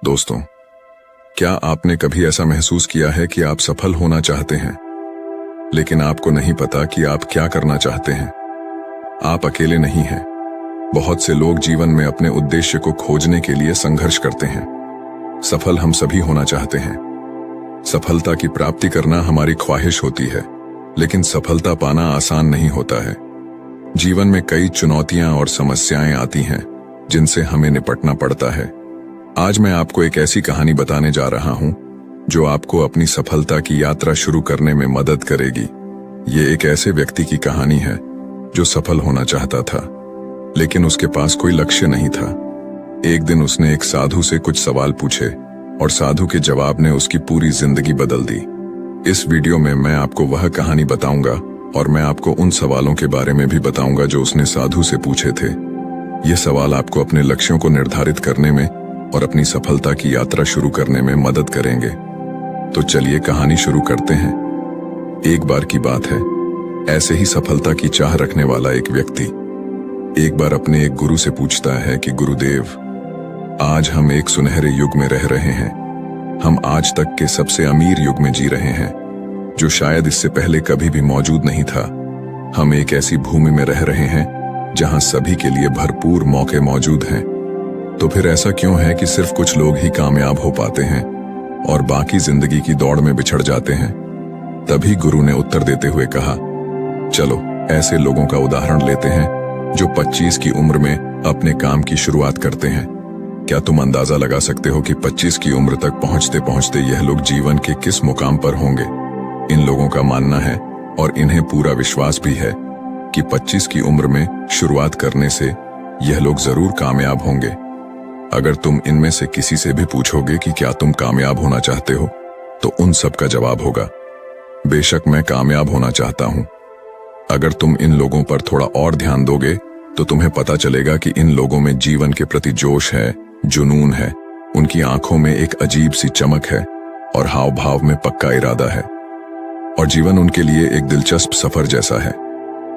दोस्तों, क्या आपने कभी ऐसा महसूस किया है कि आप सफल होना चाहते हैं, लेकिन आपको नहीं पता कि आप क्या करना चाहते हैं? आप अकेले नहीं हैं। बहुत से लोग जीवन में अपने उद्देश्य को खोजने के लिए संघर्ष करते हैं। सफल हम सभी होना चाहते हैं। सफलता की प्राप्ति करना हमारी ख्वाहिश होती है, लेकिन सफलता पाना आसान नहीं होता है। जीवन में कई चुनौतियां और समस्याएं आती हैं, जिनसे हमें निपटना पड़ता है। आज मैं आपको एक ऐसी कहानी बताने जा रहा हूं जो आपको अपनी सफलता की यात्रा शुरू करने में मदद करेगी। ये एक ऐसे व्यक्ति की कहानी है जो सफल होना चाहता था, लेकिन उसके पास कोई लक्ष्य नहीं था। एक दिन उसने एक साधु से कुछ सवाल पूछे और साधु के जवाब ने उसकी पूरी जिंदगी बदल दी। इस वीडियो में मैं आपको वह कहानी बताऊंगा और मैं आपको उन सवालों के बारे में भी बताऊंगा जो उसने साधु से पूछे थे। ये सवाल आपको अपने लक्ष्यों को निर्धारित करने में और अपनी सफलता की यात्रा शुरू करने में मदद करेंगे। तो चलिए कहानी शुरू करते हैं। एक बार की बात है, ऐसे ही सफलता की चाह रखने वाला एक व्यक्ति एक बार अपने एक गुरु से पूछता है कि गुरुदेव, आज हम एक सुनहरे युग में रह रहे हैं। हम आज तक के सबसे अमीर युग में जी रहे हैं, जो शायद इससे पहले कभी भी मौजूद नहीं था। हम एक ऐसी भूमि में रह रहे हैं जहां सभी के लिए भरपूर मौके मौजूद हैं। तो फिर ऐसा क्यों है कि सिर्फ कुछ लोग ही कामयाब हो पाते हैं और बाकी जिंदगी की दौड़ में बिछड़ जाते हैं? तभी गुरु ने उत्तर देते हुए कहा, चलो ऐसे लोगों का उदाहरण लेते हैं जो 25 की उम्र में अपने काम की शुरुआत करते हैं। क्या तुम अंदाजा लगा सकते हो कि 25 की उम्र तक पहुंचते पहुंचते यह लोग जीवन के किस मुकाम पर होंगे? इन लोगों का मानना है और इन्हें पूरा विश्वास भी है कि 25 की उम्र में शुरुआत करने से यह लोग जरूर कामयाब होंगे। अगर तुम इनमें से किसी से भी पूछोगे कि क्या तुम कामयाब होना चाहते हो, तो उन सब का जवाब होगा, बेशक मैं कामयाब होना चाहता हूं। अगर तुम इन लोगों पर थोड़ा और ध्यान दोगे तो तुम्हें पता चलेगा कि इन लोगों में जीवन के प्रति जोश है, जुनून है। उनकी आंखों में एक अजीब सी चमक है और हाव भाव में पक्का इरादा है, और जीवन उनके लिए एक दिलचस्प सफर जैसा है।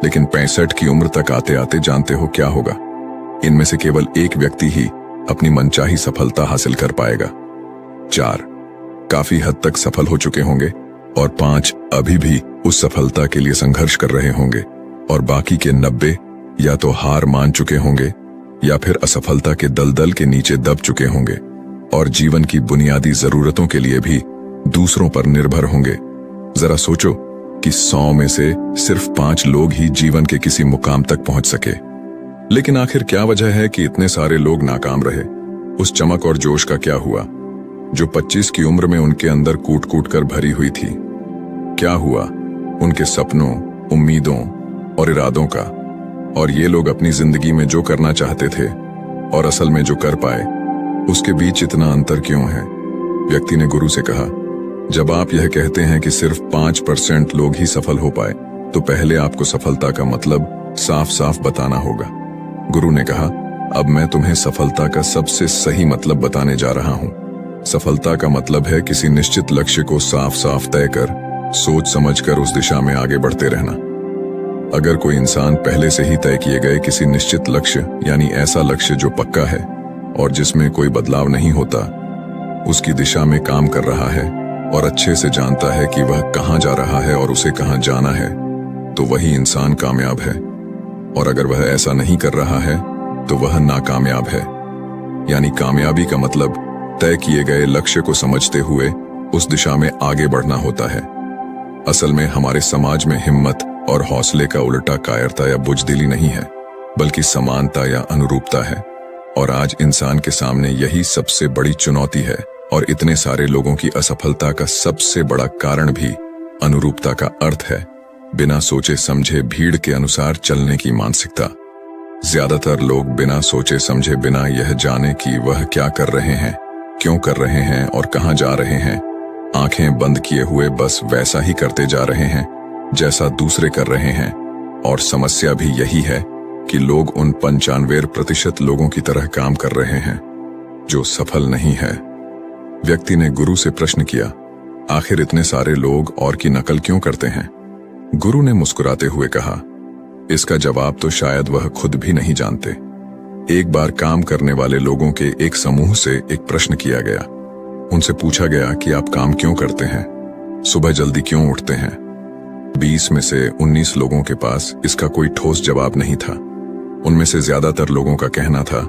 लेकिन 65 की उम्र तक आते आते जानते हो क्या होगा? इनमें से केवल एक व्यक्ति ही अपनी मनचाही सफलता हासिल कर पाएगा। 4 काफी हद तक सफल हो चुके होंगे और 5 अभी भी उस सफलता के लिए संघर्ष कर रहे होंगे, और बाकी के 90 या तो हार मान चुके होंगे या फिर असफलता के दलदल के नीचे दब चुके होंगे और जीवन की बुनियादी जरूरतों के लिए भी दूसरों पर निर्भर होंगे। जरा सोचो कि 100 में से सिर्फ 5 लोग ही जीवन के किसी मुकाम तक पहुंच सके। लेकिन आखिर क्या वजह है कि इतने सारे लोग नाकाम रहे? उस चमक और जोश का क्या हुआ जो 25 की उम्र में उनके अंदर कूट कूट कर भरी हुई थी? क्या हुआ उनके सपनों, उम्मीदों और इरादों का? और ये लोग अपनी जिंदगी में जो करना चाहते थे और असल में जो कर पाए, उसके बीच इतना अंतर क्यों है? व्यक्ति ने गुरु से कहा, जब आप यह कहते हैं कि सिर्फ 5% लोग ही सफल हो पाए, तो पहले आपको सफलता का मतलब साफ साफ बताना होगा। गुरु ने कहा, अब मैं तुम्हें सफलता का सबसे सही मतलब बताने जा रहा हूं। सफलता का मतलब है किसी निश्चित लक्ष्य को साफ साफ तय कर, सोच समझकर उस दिशा में आगे बढ़ते रहना। अगर कोई इंसान पहले से ही तय किए गए किसी निश्चित लक्ष्य, यानी ऐसा लक्ष्य जो पक्का है और जिसमें कोई बदलाव नहीं होता, उसकी दिशा में काम कर रहा है और अच्छे से जानता है कि वह कहां जा रहा है और उसे कहां जाना है, तो वही इंसान कामयाब है। और अगर वह ऐसा नहीं कर रहा है तो वह नाकामयाब है। यानी कामयाबी का मतलब तय किए गए लक्ष्य को समझते हुए उस दिशा में आगे बढ़ना होता है। असल में हमारे समाज में हिम्मत और हौसले का उल्टा कायरता या बुजदिली नहीं है, बल्कि समानता या अनुरूपता है। और आज इंसान के सामने यही सबसे बड़ी चुनौती है, और इतने सारे लोगों की असफलता का सबसे बड़ा कारण भी अनुरूपता का अर्थ है। बिना सोचे समझे भीड़ के अनुसार चलने की मानसिकता। ज्यादातर लोग बिना सोचे समझे, बिना यह जाने कि वह क्या कर रहे हैं, क्यों कर रहे हैं और कहां जा रहे हैं, आंखें बंद किए हुए बस वैसा ही करते जा रहे हैं जैसा दूसरे कर रहे हैं। और समस्या भी यही है कि लोग उन 95% लोगों की तरह काम कर रहे हैं जो सफल नहीं है। व्यक्ति ने गुरु से प्रश्न किया, आखिर इतने सारे लोग और की नकल क्यों करते हैं? गुरु ने मुस्कुराते हुए कहा, इसका जवाब तो शायद वह खुद भी नहीं जानते। एक बार काम करने वाले लोगों के एक समूह से एक प्रश्न किया गया। उनसे पूछा गया कि आप काम क्यों करते हैं, सुबह जल्दी क्यों उठते हैं। 20 में से 19 लोगों के पास इसका कोई ठोस जवाब नहीं था। उनमें से ज्यादातर लोगों का कहना था,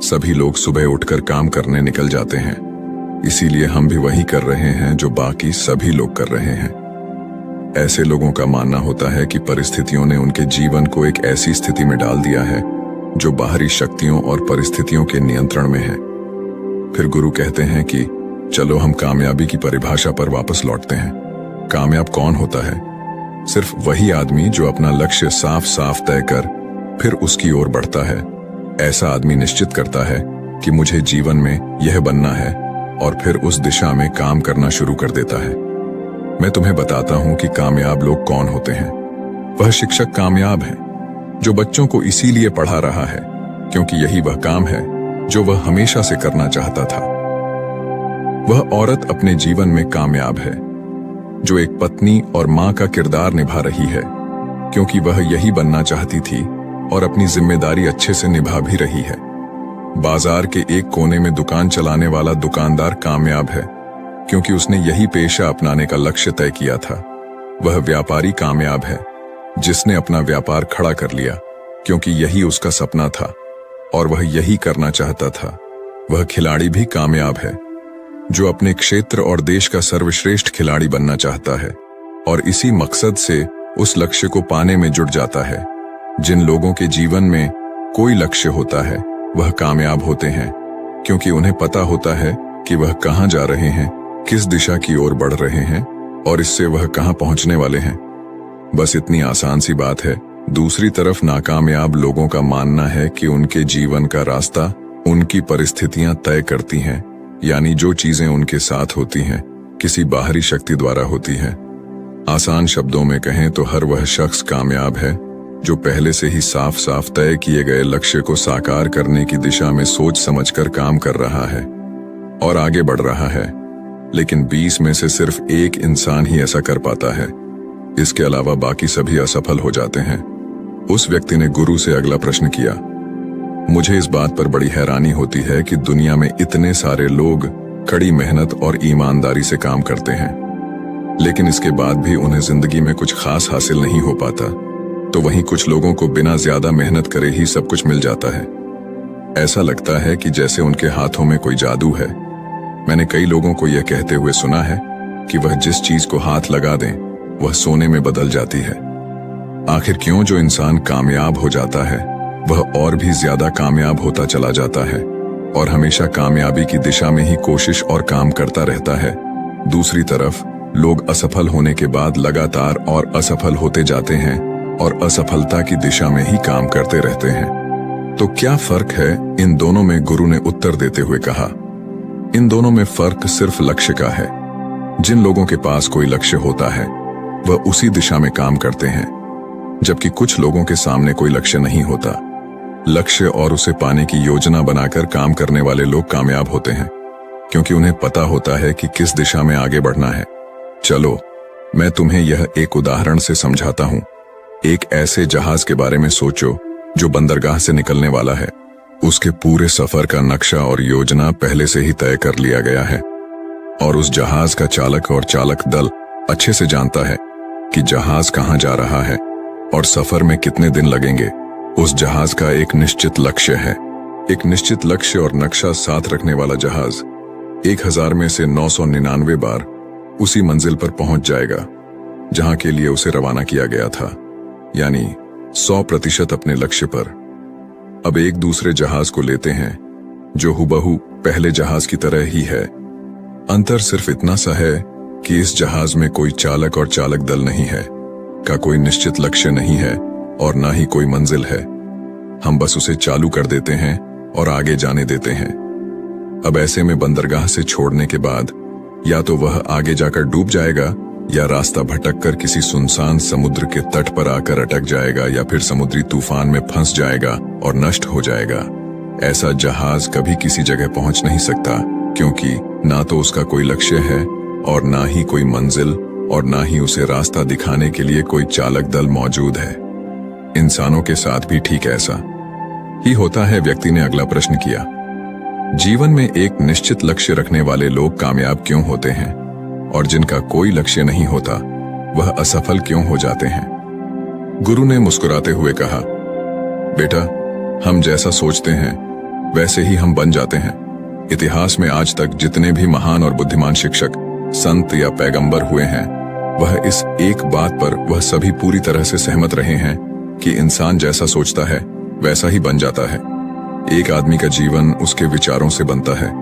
सभी लोग सुबह उठकर काम करने निकल जाते हैं, इसीलिए हम भी वही कर रहे हैं जो बाकी सभी लोग कर रहे हैं। ऐसे लोगों का मानना होता है कि परिस्थितियों ने उनके जीवन को एक ऐसी स्थिति में डाल दिया है जो बाहरी शक्तियों और परिस्थितियों के नियंत्रण में है। फिर गुरु कहते हैं कि चलो हम कामयाबी की परिभाषा पर वापस लौटते हैं। कामयाब कौन होता है? सिर्फ वही आदमी जो अपना लक्ष्य साफ साफ तय कर फिर उसकी ओर बढ़ता है। ऐसा आदमी निश्चित करता है कि मुझे जीवन में यह बनना है और फिर उस दिशा में काम करना शुरू कर देता है। मैं तुम्हें बताता हूं कि कामयाब लोग कौन होते हैं। वह शिक्षक कामयाब है जो बच्चों को इसीलिए पढ़ा रहा है क्योंकि यही वह काम है जो वह हमेशा से करना चाहता था। वह औरत अपने जीवन में कामयाब है जो एक पत्नी और मां का किरदार निभा रही है क्योंकि वह यही बनना चाहती थी और अपनी जिम्मेदारी अच्छे से निभा भी रही है। बाजार के एक कोने में दुकान चलाने वाला दुकानदार कामयाब है क्योंकि उसने यही पेशा अपनाने का लक्ष्य तय किया था। वह व्यापारी कामयाब है जिसने अपना व्यापार खड़ा कर लिया क्योंकि यही उसका सपना था और वह यही करना चाहता था। वह खिलाड़ी भी कामयाब है जो अपने क्षेत्र और देश का सर्वश्रेष्ठ खिलाड़ी बनना चाहता है और इसी मकसद से उस लक्ष्य को पाने में जुट जाता है। जिन लोगों के जीवन में कोई लक्ष्य होता है वह कामयाब होते हैं क्योंकि उन्हें पता होता है कि वह कहां जा रहे हैं, किस दिशा की ओर बढ़ रहे हैं और इससे वह कहां पहुंचने वाले हैं। बस इतनी आसान सी बात है। दूसरी तरफ नाकामयाब लोगों का मानना है कि उनके जीवन का रास्ता उनकी परिस्थितियां तय करती हैं, यानी जो चीजें उनके साथ होती हैं किसी बाहरी शक्ति द्वारा होती हैं। आसान शब्दों में कहें तो हर वह शख्स कामयाब है जो पहले से ही साफ साफ तय किए गए लक्ष्य को साकार करने की दिशा में सोच समझकर काम कर रहा है और आगे बढ़ रहा है। लेकिन 20 में से सिर्फ एक इंसान ही ऐसा कर पाता है, इसके अलावा बाकी सभी असफल हो जाते हैं। उस व्यक्ति ने गुरु से अगला प्रश्न किया, मुझे इस बात पर बड़ी हैरानी होती है कि दुनिया में इतने सारे लोग कड़ी मेहनत और ईमानदारी से काम करते हैं, लेकिन इसके बाद भी उन्हें जिंदगी में कुछ खास हासिल नहीं हो पाता, तो वहीं कुछ लोगों को बिना ज्यादा मेहनत करे ही सब कुछ मिल जाता है। ऐसा लगता है कि जैसे उनके हाथों में कोई जादू है। मैंने कई लोगों को यह कहते हुए सुना है कि वह जिस चीज को हाथ लगा दें वह सोने में बदल जाती है। आखिर क्यों जो इंसान कामयाब हो जाता है वह और भी ज्यादा कामयाब होता चला जाता है और हमेशा कामयाबी की दिशा में ही कोशिश और काम करता रहता है। दूसरी तरफ लोग असफल होने के बाद लगातार और असफल होते जाते हैं और असफलता की दिशा में ही काम करते रहते हैं। तो क्या फर्क है इन दोनों में? गुरु ने उत्तर देते हुए कहा, इन दोनों में फर्क सिर्फ लक्ष्य का है। जिन लोगों के पास कोई लक्ष्य होता है वह उसी दिशा में काम करते हैं, जबकि कुछ लोगों के सामने कोई लक्ष्य नहीं होता। लक्ष्य और उसे पाने की योजना बनाकर काम करने वाले लोग कामयाब होते हैं क्योंकि उन्हें पता होता है कि किस दिशा में आगे बढ़ना है। चलो मैं तुम्हें यह एक उदाहरण से समझाता हूं। एक ऐसे जहाज के बारे में सोचो जो बंदरगाह से निकलने वाला है। उसके पूरे सफर का नक्शा और योजना पहले से ही तय कर लिया गया है और उस जहाज का चालक और चालक दल अच्छे से जानता है कि जहाज कहां जा रहा है और सफर में कितने दिन लगेंगे। उस जहाज का एक निश्चित लक्ष्य है। एक निश्चित लक्ष्य और नक्शा साथ रखने वाला जहाज 1000 में से 999 बार उसी मंजिल पर पहुंच जाएगा जहां के लिए उसे रवाना किया गया था, यानी 100% अपने लक्ष्य पर। अब एक दूसरे जहाज को लेते हैं जो हुबहू पहले जहाज की तरह ही है। अंतर सिर्फ इतना सा है कि इस जहाज में कोई चालक और चालक दल नहीं है, का कोई निश्चित लक्ष्य नहीं है और ना ही कोई मंजिल है। हम बस उसे चालू कर देते हैं और आगे जाने देते हैं। अब ऐसे में बंदरगाह से छोड़ने के बाद या तो वह आगे जाकर डूब जाएगा या रास्ता भटक कर किसी सुनसान समुद्र के तट पर आकर अटक जाएगा या फिर समुद्री तूफान में फंस जाएगा और नष्ट हो जाएगा। ऐसा जहाज कभी किसी जगह पहुंच नहीं सकता क्योंकि ना तो उसका कोई लक्ष्य है और ना ही कोई मंजिल और ना ही उसे रास्ता दिखाने के लिए कोई चालक दल मौजूद है। इंसानों के साथ भी ठीक ऐसा। ही होता है, व्यक्ति ने अगला प्रश्न किया। जीवन में एक निश्चित लक्ष्य रखने वाले लोग कामयाब क्यों होते हैं और जिनका कोई लक्ष्य नहीं होता वह असफल क्यों हो जाते हैं? गुरु ने मुस्कुराते हुए कहा, बेटा, हम जैसा सोचते हैं वैसे ही हम बन जाते हैं। इतिहास में आज तक जितने भी महान और बुद्धिमान शिक्षक, संत या पैगंबर हुए हैं, वह इस एक बात पर वह सभी पूरी तरह से सहमत रहे हैं कि इंसान जैसा सोचता है वैसा ही बन जाता है। एक आदमी का जीवन उसके विचारों से बनता है,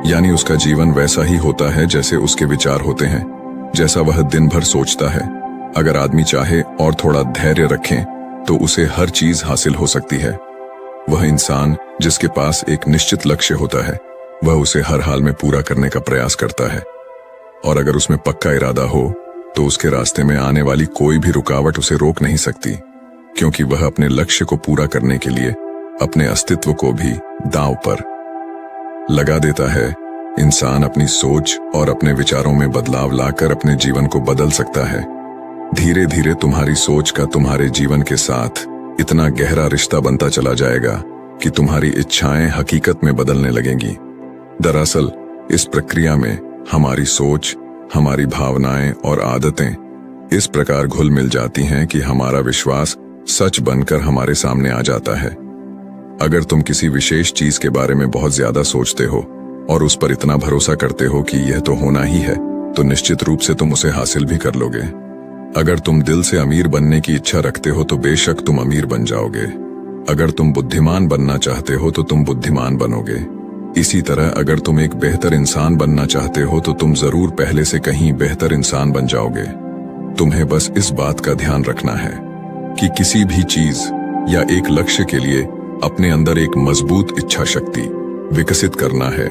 यानी उसका जीवन वैसा ही होता है जैसे उसके विचार होते हैं, जैसा वह दिन भर सोचता है। अगर आदमी चाहे और थोड़ा धैर्य रखें तो उसे हर चीज हासिल हो सकती है। वह इंसान जिसके पास एक निश्चित लक्ष्य होता है वह उसे हर हाल में पूरा करने का प्रयास करता है, और अगर उसमें पक्का इरादा हो तो उसके रास्ते में आने वाली कोई भी रुकावट उसे रोक नहीं सकती, क्योंकि वह अपने लक्ष्य को पूरा करने के लिए अपने अस्तित्व को भी दांव पर लगा देता है। इंसान अपनी सोच और अपने विचारों में बदलाव लाकर अपने जीवन को बदल सकता है। धीरे धीरे तुम्हारी सोच का तुम्हारे जीवन के साथ इतना गहरा रिश्ता बनता चला जाएगा कि तुम्हारी इच्छाएं हकीकत में बदलने लगेंगी। दरअसल इस प्रक्रिया में हमारी सोच, हमारी भावनाएं और आदतें इस प्रकार घुल मिल जाती हैं कि हमारा विश्वास सच बनकर हमारे सामने आ जाता है। अगर तुम किसी विशेष चीज के बारे में बहुत ज्यादा सोचते हो और उस पर इतना भरोसा करते हो कि यह तो होना ही है, तो निश्चित रूप से तुम उसे हासिल भी कर लोगे। अगर तुम दिल से अमीर बनने की इच्छा रखते हो तो बेशक तुम अमीर बन जाओगे। अगर तुम बुद्धिमान बनना चाहते हो तो तुम बुद्धिमान बनोगे। इसी तरह अगर तुम एक बेहतर इंसान बनना चाहते हो तो तुम जरूर पहले से कहीं बेहतर इंसान बन जाओगे। तुम्हें बस इस बात का ध्यान रखना है कि किसी भी चीज या एक लक्ष्य के लिए अपने अंदर एक मजबूत इच्छा शक्ति विकसित करना है,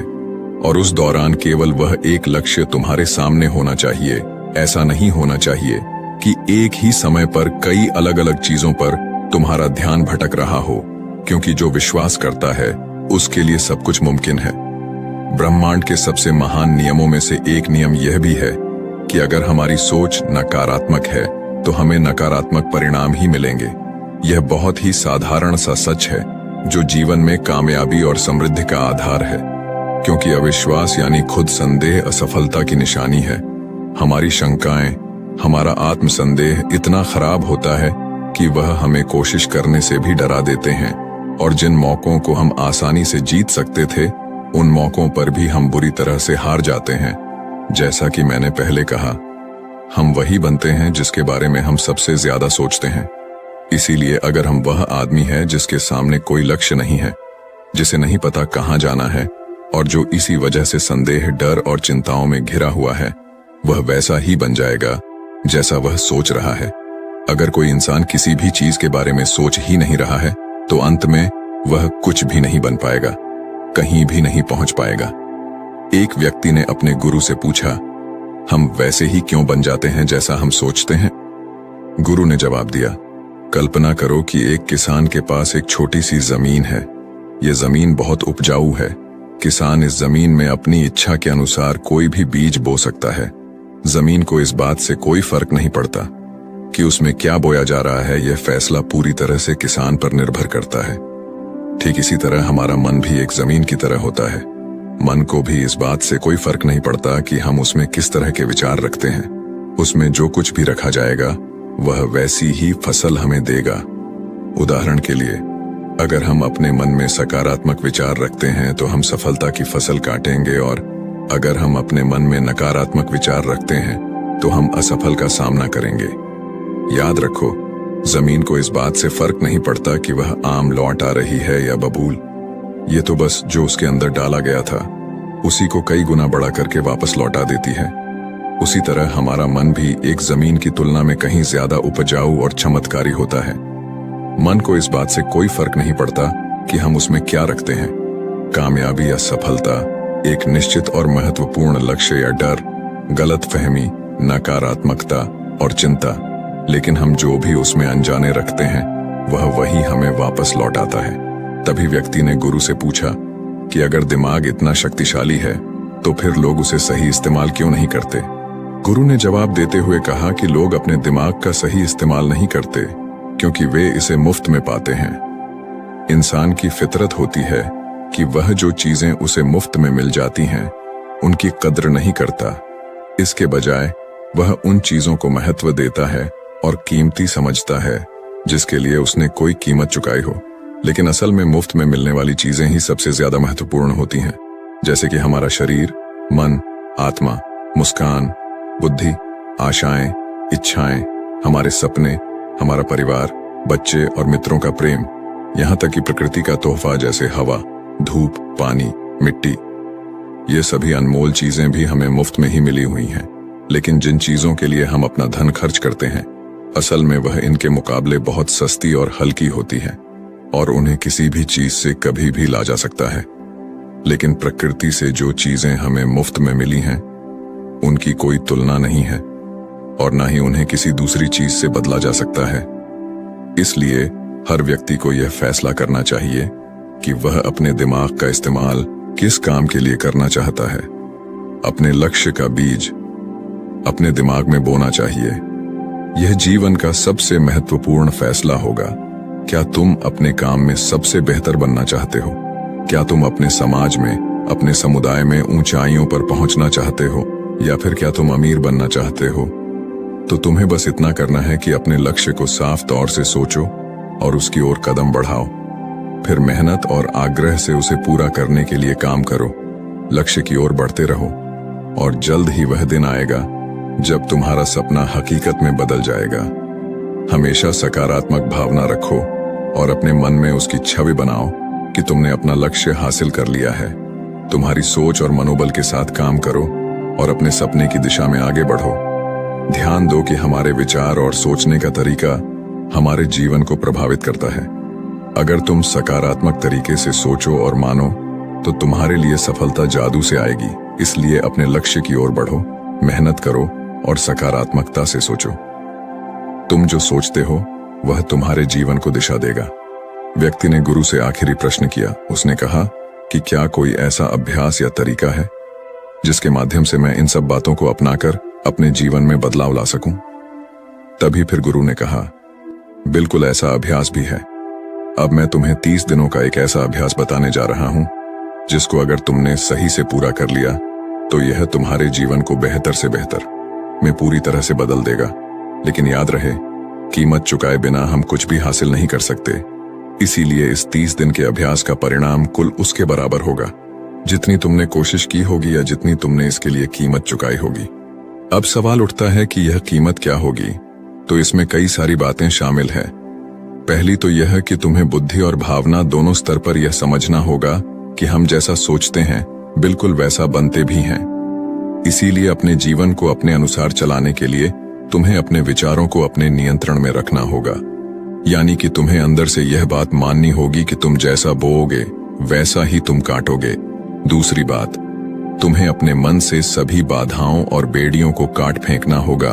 और उस दौरान केवल वह एक लक्ष्य तुम्हारे सामने होना चाहिए। ऐसा नहीं होना चाहिए कि एक ही समय पर कई अलग अलग चीजों पर तुम्हारा ध्यान भटक रहा हो, क्योंकि जो विश्वास करता है उसके लिए सब कुछ मुमकिन है। ब्रह्मांड के सबसे महान नियमों में से एक नियम यह भी है कि अगर हमारी सोच नकारात्मक है तो हमें नकारात्मक परिणाम ही मिलेंगे। यह बहुत ही साधारण सा सच है जो जीवन में कामयाबी और समृद्धि का आधार है, क्योंकि अविश्वास यानी खुद संदेह असफलता की निशानी है। हमारी शंकाएं, हमारा आत्मसंदेह इतना खराब होता है कि वह हमें कोशिश करने से भी डरा देते हैं, और जिन मौकों को हम आसानी से जीत सकते थे उन मौकों पर भी हम बुरी तरह से हार जाते हैं। जैसा कि मैंने पहले कहा, हम वही बनते हैं जिसके बारे में हम सबसे ज्यादा सोचते हैं। इसीलिए अगर हम वह आदमी है जिसके सामने कोई लक्ष्य नहीं है, जिसे नहीं पता कहां जाना है और जो इसी वजह से संदेह, डर और चिंताओं में घिरा हुआ है, वह वैसा ही बन जाएगा जैसा वह सोच रहा है। अगर कोई इंसान किसी भी चीज के बारे में सोच ही नहीं रहा है तो अंत में वह कुछ भी नहीं बन पाएगा, कहीं भी नहीं पहुंच पाएगा। एक व्यक्ति ने अपने गुरु से पूछा, हम वैसे ही क्यों बन जाते हैं जैसा हम सोचते हैं? गुरु ने जवाब दिया, कल्पना करो कि एक किसान के पास एक छोटी सी जमीन है। यह जमीन बहुत उपजाऊ है। किसान इस जमीन में अपनी इच्छा के अनुसार कोई भी बीज बो सकता है। जमीन को इस बात से कोई फर्क नहीं पड़ता कि उसमें क्या बोया जा रहा है। यह फैसला पूरी तरह से किसान पर निर्भर करता है। ठीक इसी तरह हमारा मन भी एक जमीन की तरह होता है। मन को भी इस बात से कोई फर्क नहीं पड़ता कि हम उसमें किस तरह के विचार रखते हैं। उसमें जो कुछ भी रखा जाएगा वह वैसी ही फसल हमें देगा। उदाहरण के लिए, अगर हम अपने मन में सकारात्मक विचार रखते हैं तो हम सफलता की फसल काटेंगे, और अगर हम अपने मन में नकारात्मक विचार रखते हैं तो हम असफल का सामना करेंगे। याद रखो, जमीन को इस बात से फर्क नहीं पड़ता कि वह आम लौट आ रही है या बबूल। ये तो बस जो उसके अंदर डाला गया था उसी को कई गुना बड़ा करके वापस लौटा देती है। उसी तरह हमारा मन भी एक जमीन की तुलना में कहीं ज्यादा उपजाऊ और चमत्कारी होता है। मन को इस बात से कोई फर्क नहीं पड़ता कि हम उसमें क्या रखते हैं, कामयाबी या सफलता, एक निश्चित और महत्वपूर्ण लक्ष्य या डर, गलतफहमी, नकारात्मकता और चिंता। लेकिन हम जो भी उसमें अनजाने रखते हैं वह वही हमें वापस लौटाता है। तभी व्यक्ति ने गुरु से पूछा कि अगर दिमाग इतना शक्तिशाली है तो फिर लोग उसे सही इस्तेमाल क्यों नहीं करते? गुरु ने जवाब देते हुए कहा कि लोग अपने दिमाग का सही इस्तेमाल नहीं करते क्योंकि वे इसे मुफ्त में पाते हैं। इंसान की फितरत होती है कि वह जो चीजें उसे मुफ्त में मिल जाती हैं उनकी कद्र नहीं करता। इसके बजाय वह उन चीजों को महत्व देता है और कीमती समझता है जिसके लिए उसने कोई कीमत चुकाई हो। लेकिन असल में मुफ्त में मिलने वाली चीजें ही सबसे ज्यादा महत्वपूर्ण होती हैं, जैसे कि हमारा शरीर, मन, आत्मा, मुस्कान, बुद्धि, आशाएं, इच्छाएं, हमारे सपने, हमारा परिवार, बच्चे और मित्रों का प्रेम, यहाँ तक कि प्रकृति का तोहफा जैसे हवा, धूप, पानी, मिट्टी। ये सभी अनमोल चीजें भी हमें मुफ्त में ही मिली हुई हैं। लेकिन जिन चीजों के लिए हम अपना धन खर्च करते हैं, असल में वह इनके मुकाबले बहुत सस्ती और हल्की होती है और उन्हें किसी भी चीज से कभी भी ला जा सकता है। लेकिन प्रकृति से जो चीजें हमें मुफ्त में मिली हैं, उनकी कोई तुलना नहीं है और ना ही उन्हें किसी दूसरी चीज से बदला जा सकता है। इसलिए हर व्यक्ति को यह फैसला करना चाहिए कि वह अपने दिमाग का इस्तेमाल किस काम के लिए करना चाहता है। अपने लक्ष्य का बीज अपने दिमाग में बोना चाहिए। यह जीवन का सबसे महत्वपूर्ण फैसला होगा। क्या तुम अपने काम में सबसे बेहतर बनना चाहते हो? क्या तुम अपने समाज में, अपने समुदाय में ऊंचाइयों पर पहुंचना चाहते हो, या फिर क्या तुम अमीर बनना चाहते हो? तो तुम्हें बस इतना करना है कि अपने लक्ष्य को साफ तौर से सोचो और उसकी ओर कदम बढ़ाओ। फिर मेहनत और आग्रह से उसे पूरा करने के लिए काम करो। लक्ष्य की ओर बढ़ते रहो और जल्द ही वह दिन आएगा जब तुम्हारा सपना हकीकत में बदल जाएगा। हमेशा सकारात्मक भावना रखो और अपने मन में उसकी छवि बनाओ कि तुमने अपना लक्ष्य हासिल कर लिया है। तुम्हारी सोच और मनोबल के साथ काम करो और अपने सपने की दिशा में आगे बढ़ो। ध्यान दो कि हमारे विचार और सोचने का तरीका हमारे जीवन को प्रभावित करता है। अगर तुम सकारात्मक तरीके से सोचो और मानो तो तुम्हारे लिए सफलता जादू से आएगी। इसलिए अपने लक्ष्य की ओर बढ़ो, मेहनत करो और सकारात्मकता से सोचो। तुम जो सोचते हो वह तुम्हारे जीवन को दिशा देगा। व्यक्ति ने गुरु से आखिरी प्रश्न किया। उसने कहा कि क्या कोई ऐसा अभ्यास या तरीका है जिसके माध्यम से मैं इन सब बातों को अपनाकर अपने जीवन में बदलाव ला सकूं? तभी फिर गुरु ने कहा, बिल्कुल ऐसा अभ्यास भी है। अब मैं तुम्हें 30 दिनों का एक ऐसा अभ्यास बताने जा रहा हूं जिसको अगर तुमने सही से पूरा कर लिया तो यह तुम्हारे जीवन को बेहतर से बेहतर में पूरी तरह से बदल देगा। लेकिन याद रहे, कीमत चुकाए बिना हम कुछ भी हासिल नहीं कर सकते। इसीलिए इस 30 दिन के अभ्यास का परिणाम कुल उसके बराबर होगा जितनी तुमने कोशिश की होगी या जितनी तुमने इसके लिए कीमत चुकाई होगी। अब सवाल उठता है कि यह कीमत क्या होगी? तो इसमें कई सारी बातें शामिल हैं। पहली तो यह कि तुम्हें बुद्धि और भावना दोनों स्तर पर यह समझना होगा कि हम जैसा सोचते हैं बिल्कुल वैसा बनते भी हैं। इसीलिए अपने जीवन को अपने अनुसार चलाने के लिए तुम्हें अपने विचारों को अपने नियंत्रण में रखना होगा। यानी कि तुम्हें अंदर से यह बात माननी होगी कि तुम जैसा बोओगे वैसा ही तुम काटोगे। दूसरी बात, तुम्हें अपने मन से सभी बाधाओं और बेड़ियों को काट फेंकना होगा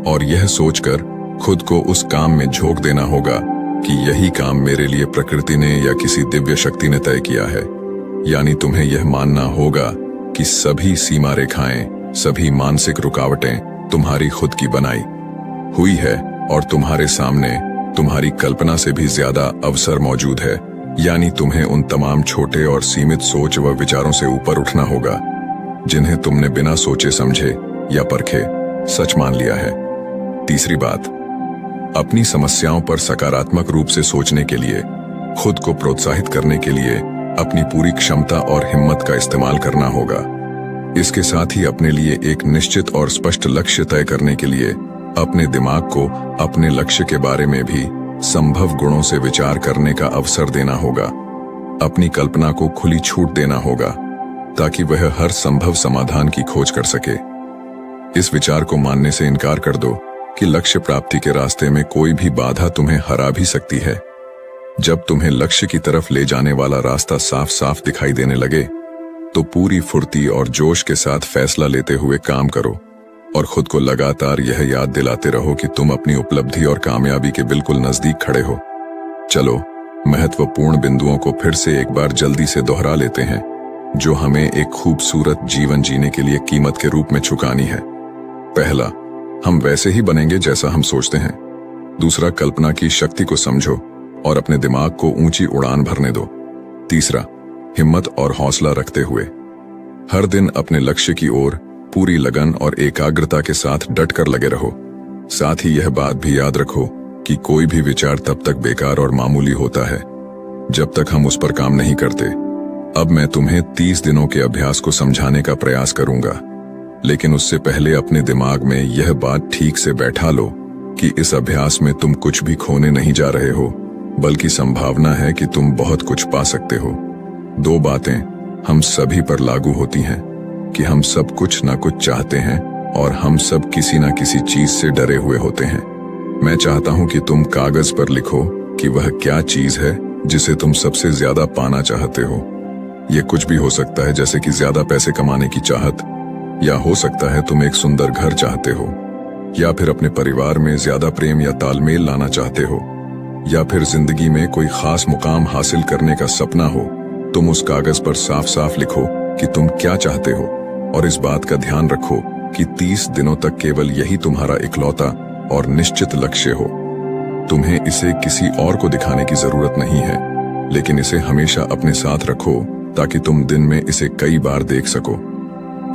और यह सोचकर खुद को उस काम में झोंक देना होगा कि यही काम मेरे लिए प्रकृति ने या किसी दिव्य शक्ति ने तय किया है। यानी तुम्हें यह मानना होगा कि सभी सीमा रेखाएं, सभी मानसिक रुकावटें तुम्हारी खुद की बनाई हुई है और तुम्हारे सामने तुम्हारी कल्पना से भी ज्यादा अवसर मौजूद है। यानी तुम्हें उन तमाम छोटे और सीमित सोच व विचारों से ऊपर उठना होगा जिन्हें तुमने बिना सोचे समझे या परखे सच मान लिया है। तीसरी बात, अपनी समस्याओं पर सकारात्मक रूप से सोचने के लिए, खुद को प्रोत्साहित करने के लिए अपनी पूरी क्षमता और हिम्मत का इस्तेमाल करना होगा। इसके साथ ही अपने लिए एक निश्चित और स्पष्ट लक्ष्य तय करने के लिए अपने दिमाग को अपने लक्ष्य के बारे में भी संभव गुणों से विचार करने का अवसर देना होगा। अपनी कल्पना को खुली छूट देना होगा ताकि वह हर संभव समाधान की खोज कर सके। इस विचार को मानने से इनकार कर दो कि लक्ष्य प्राप्ति के रास्ते में कोई भी बाधा तुम्हें हरा भी सकती है। जब तुम्हें लक्ष्य की तरफ ले जाने वाला रास्ता साफ साफ दिखाई देने लगे तो पूरी फुर्ती और जोश के साथ फैसला लेते हुए काम करो और खुद को लगातार यह याद दिलाते रहो कि तुम अपनी उपलब्धि और कामयाबी के बिल्कुल नजदीक खड़े हो। चलो महत्वपूर्ण बिंदुओं को फिर से एक बार जल्दी से दोहरा लेते हैं जो हमें एक खूबसूरत जीवन जीने के लिए कीमत के रूप में चुकानी है। पहला, हम वैसे ही बनेंगे जैसा हम सोचते हैं। दूसरा, कल्पना की शक्ति को समझो और अपने दिमाग को ऊंची उड़ान भरने दो। तीसरा, हिम्मत और हौसला रखते हुए हर दिन अपने लक्ष्य की ओर पूरी लगन और एकाग्रता के साथ डट कर लगे रहो। साथ ही यह बात भी याद रखो कि कोई भी विचार तब तक बेकार और मामूली होता है जब तक हम उस पर काम नहीं करते। अब मैं तुम्हें 30 दिनों के अभ्यास को समझाने का प्रयास करूंगा, लेकिन उससे पहले अपने दिमाग में यह बात ठीक से बैठा लो कि इस अभ्यास में तुम कुछ भी खोने नहीं जा रहे हो, बल्कि संभावना है कि तुम बहुत कुछ पा सकते हो। 2 बातें हम सभी पर लागू होती हैं कि हम सब कुछ ना कुछ चाहते हैं और हम सब किसी ना किसी चीज से डरे हुए होते हैं। मैं चाहता हूं कि तुम कागज पर लिखो कि वह क्या चीज है जिसे तुम सबसे ज्यादा पाना चाहते हो। यह कुछ भी हो सकता है, जैसे कि ज्यादा पैसे कमाने की चाहत, या हो सकता है तुम एक सुंदर घर चाहते हो, या फिर अपने परिवार में ज्यादा प्रेम या तालमेल लाना चाहते हो, या फिर जिंदगी में कोई खास मुकाम हासिल करने का सपना हो। तुम उस कागज पर साफ साफ लिखो कि तुम क्या चाहते हो और इस बात का ध्यान रखो कि 30 दिनों तक केवल यही तुम्हारा इकलौता और निश्चित लक्ष्य हो। तुम्हें इसे किसी और को दिखाने की जरूरत नहीं है, लेकिन इसे हमेशा अपने साथ रखो ताकि तुम दिन में इसे कई बार देख सको।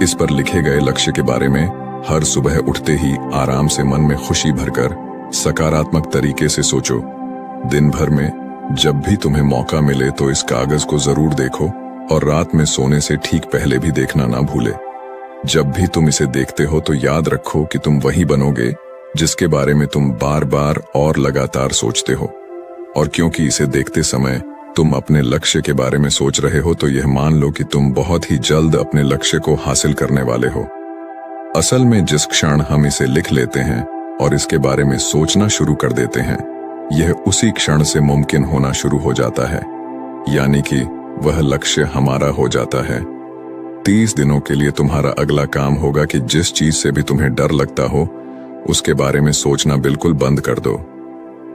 इस पर लिखे गए लक्ष्य के बारे में हर सुबह उठते ही आराम से मन में खुशी भरकर सकारात्मक तरीके से सोचो। दिन भर में जब भी तुम्हें मौका मिले तो इस कागज को जरूर देखो और रात में सोने से ठीक पहले भी देखना ना भूले। जब भी तुम इसे देखते हो तो याद रखो कि तुम वही बनोगे जिसके बारे में तुम बार बार और लगातार सोचते हो। और क्योंकि इसे देखते समय तुम अपने लक्ष्य के बारे में सोच रहे हो, तो यह मान लो कि तुम बहुत ही जल्द अपने लक्ष्य को हासिल करने वाले हो। असल में जिस क्षण हम इसे लिख लेते हैं और इसके बारे में सोचना शुरू कर देते हैं, यह उसी क्षण से मुमकिन होना शुरू हो जाता है, यानी कि वह लक्ष्य हमारा हो जाता है। 30 दिनों के लिए तुम्हारा अगला काम होगा कि जिस चीज से भी तुम्हें डर लगता हो उसके बारे में सोचना बिल्कुल बंद कर दो।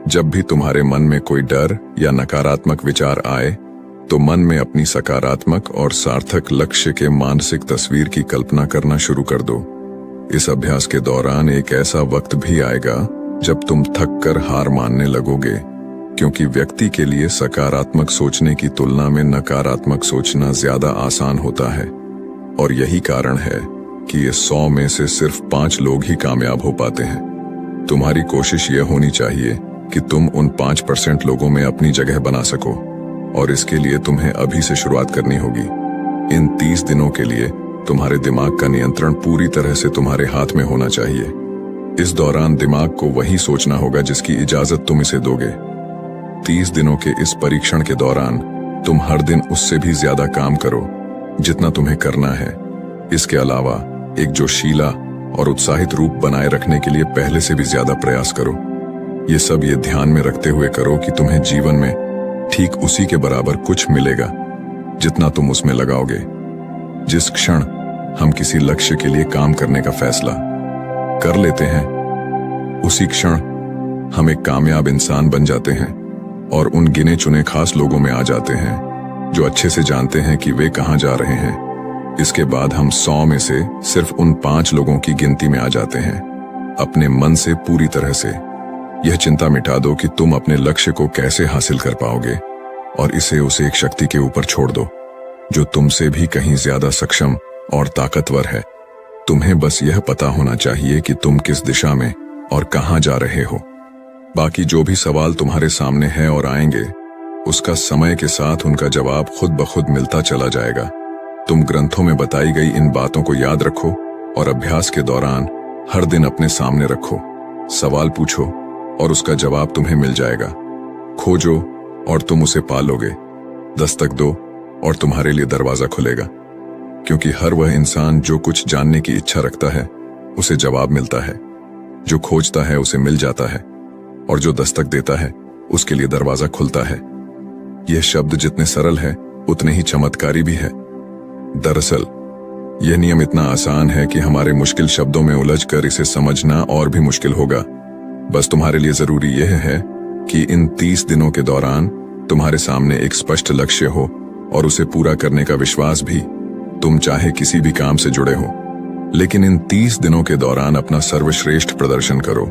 जब भी तुम्हारे मन में कोई डर या नकारात्मक विचार आए तो मन में अपनी सकारात्मक और सार्थक लक्ष्य के मानसिक तस्वीर की कल्पना करना शुरू कर दो। इस अभ्यास के दौरान एक ऐसा वक्त भी आएगा जब तुम थक कर हार मानने लगोगे, क्योंकि व्यक्ति के लिए सकारात्मक सोचने की तुलना में नकारात्मक सोचना ज्यादा आसान होता है। और यही कारण है कि ये 100 में से सिर्फ 5 लोग ही कामयाब हो पाते हैं। तुम्हारी कोशिश यह होनी चाहिए कि तुम उन 5% लोगों में अपनी जगह बना सको, और इसके लिए तुम्हें अभी से शुरुआत करनी होगी। इन 30 दिनों के लिए तुम्हारे दिमाग का नियंत्रण पूरी तरह से तुम्हारे हाथ में होना चाहिए। इस दौरान दिमाग को वही सोचना होगा जिसकी इजाजत तुम इसे दोगे। 30 दिनों के इस परीक्षण के दौरान तुम हर दिन उससे भी ज्यादा काम करो जितना तुम्हें करना है। इसके अलावा एक जोशीला और उत्साहित रूप बनाए रखने के लिए पहले से भी ज्यादा प्रयास करो। ये सब ये ध्यान में रखते हुए करो कि तुम्हें जीवन में ठीक उसी के बराबर कुछ मिलेगा जितना तुम उसमें लगाओगे। जिस क्षण हम किसी लक्ष्य के लिए काम करने का फैसला कर लेते हैं, उसी क्षण हम एक कामयाब इंसान बन जाते हैं और उन गिने चुने खास लोगों में आ जाते हैं जो अच्छे से जानते हैं कि वे कहां जा रहे हैं। इसके बाद हम 100 में से सिर्फ उन 5 लोगों की गिनती में आ जाते हैं। अपने मन से पूरी तरह से यह चिंता मिटा दो कि तुम अपने लक्ष्य को कैसे हासिल कर पाओगे, और इसे उसे एक शक्ति के ऊपर छोड़ दो जो तुमसे भी कहीं ज्यादा सक्षम और ताकतवर है। तुम्हें बस यह पता होना चाहिए कि तुम किस दिशा में और कहां जा रहे हो। बाकी जो भी सवाल तुम्हारे सामने है और आएंगे, उसका समय के साथ उनका जवाब खुद ब खुद मिलता चला जाएगा। तुम ग्रंथों में बताई गई इन बातों को याद रखो और अभ्यास के दौरान हर दिन अपने सामने रखो। सवाल पूछो और उसका जवाब तुम्हें मिल जाएगा। खोजो और तुम उसे पालोगे। दस्तक दो और तुम्हारे लिए दरवाजा खुलेगा, क्योंकि हर वह इंसान जो कुछ जानने की इच्छा रखता है उसे जवाब मिलता है। जो खोजता है उसे मिल जाता है, और जो दस्तक देता है उसके लिए दरवाजा खुलता है। यह शब्द जितने सरल है उतने ही चमत्कारी भी है। दरअसल यह नियम इतना आसान है कि हमारे मुश्किल शब्दों में उलझकर इसे समझना और भी मुश्किल होगा। बस तुम्हारे लिए जरूरी यह है कि इन 30 दिनों के दौरान तुम्हारे सामने एक स्पष्ट लक्ष्य हो और उसे पूरा करने का विश्वास भी। तुम चाहे किसी भी काम से जुड़े हो, लेकिन इन 30 दिनों के दौरान अपना सर्वश्रेष्ठ प्रदर्शन करो,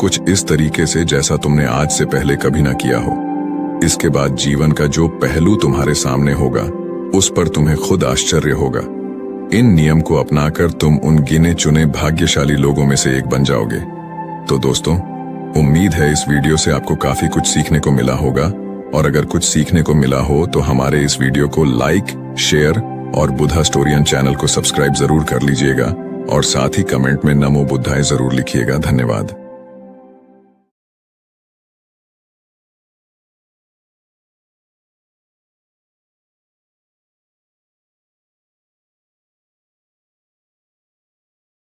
कुछ इस तरीके से जैसा तुमने आज से पहले कभी ना किया हो। इसके बाद जीवन का जो पहलू तुम्हारे सामने होगा उस पर तुम्हें खुद आश्चर्य होगा। इन नियम को अपनाकर तुम उन गिने चुने भाग्यशाली लोगों में से एक बन जाओगे। तो दोस्तों, उम्मीद है इस वीडियो से आपको काफी कुछ सीखने को मिला होगा, और अगर कुछ सीखने को मिला हो तो हमारे इस वीडियो को लाइक, शेयर और बुद्धा स्टोरियन चैनल को सब्सक्राइब जरूर कर लीजिएगा, और साथ ही कमेंट में नमो बुद्धाय जरूर लिखिएगा। धन्यवाद।